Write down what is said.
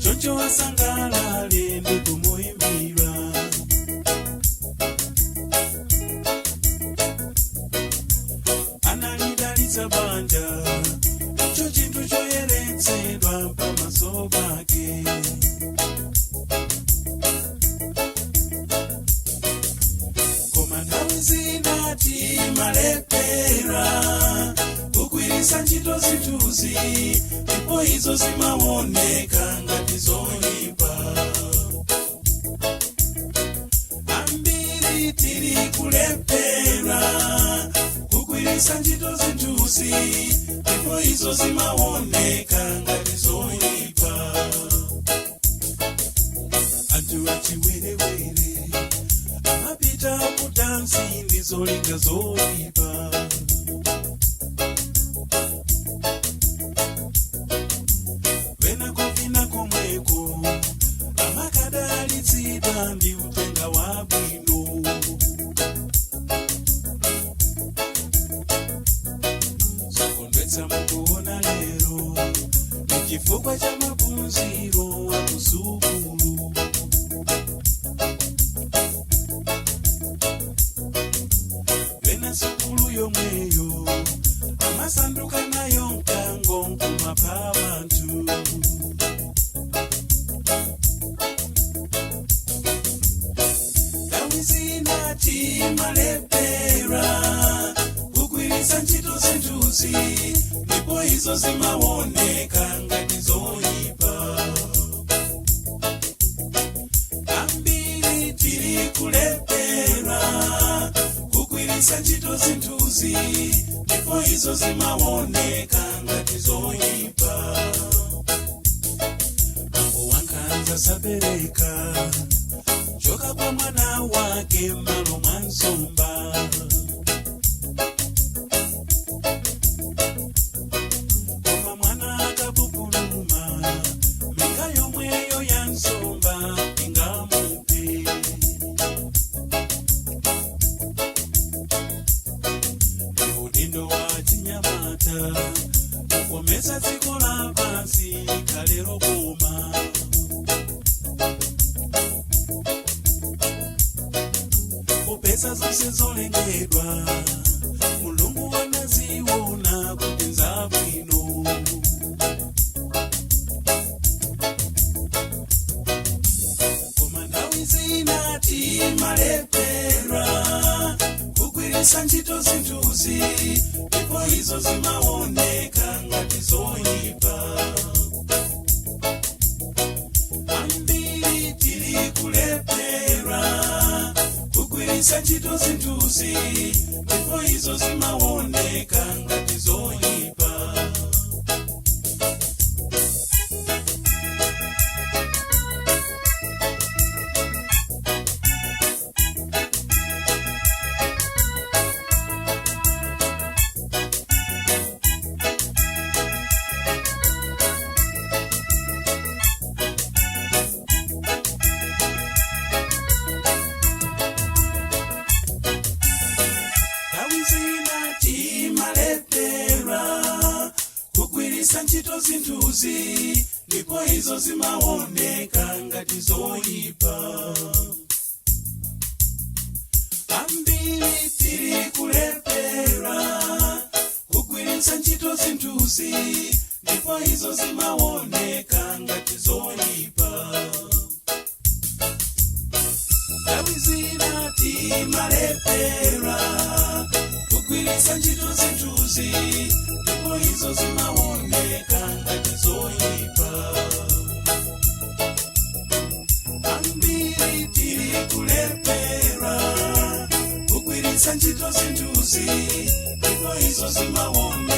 Chocho wasangalale ndi kumuimbira. Analidalitsa banja, icho chinthu choyeretsedwa pamaso pake. Koma nthawi zina timalepera kugwiritsa ntchito zinthuzi, ndipo izo zimaoneka ngati zoyipa. Ambiri tiri kulepera kugwiritsa ntchito zinthuzi, ndipo izo zimaoneka ngati zoyipa. Anthu achiwerewere amapita kudansi ndi zolinga zoyipa. Vena komweko amakadalitsidwa ndi uthenga wabwino. Zokondwetsa mukuona lero ndi chifukwa cha maphunziro wa kusukulu. Vena sukulu yomweyo amasanduka nayo mkango nkumapha abantu. Nthawi zina timalepera kugwiritsa ntchito zinthuzi, ndipo izo zimaoneka ngati zoyipa. Ambiri tiri kulepera kugwiritsa ntchito zinthuzi, ndipo izo zimaoneka ngati zoyipa. Bambo Wankhanza sabereka choka kwa mwana wake m'malo mwa nsomba. Koma mwana akapupuluma, minga yomweyo ya nsomba ingamupe. Ndi udindo wa chinyamata kukomesa dziko lapansi likhale lokoma. Kupeza zonse zolengedwa, Mulungu anaziona kuti nzabwino. Koma nthawi zina timalepera kugwiritsa ntchito zinthuzi, ndipo izo zimaoneka ngati zoyipa. Ambiri tiri kulepera kugwiritsa ntchito zinthuzi, ndipo izo zimaoneka ngati zoyipa. Kugwiritsa ntchito zinthuzi, ndipo izo zimaoneka ngati zoyipa. Ambiri tiri kulepera kugwiritsa ntchito zinthuzi, ndipo izo zimaoneka ngati zoyipa. Nthawi zina timalepera kugwiritsa ntchito zinthuzi, ndipo izo zimaoneka ngati zoyipa. Ambiri tiri kulepera kugwiritsa ntchito zinthuzi, ndipo izo zimaoneka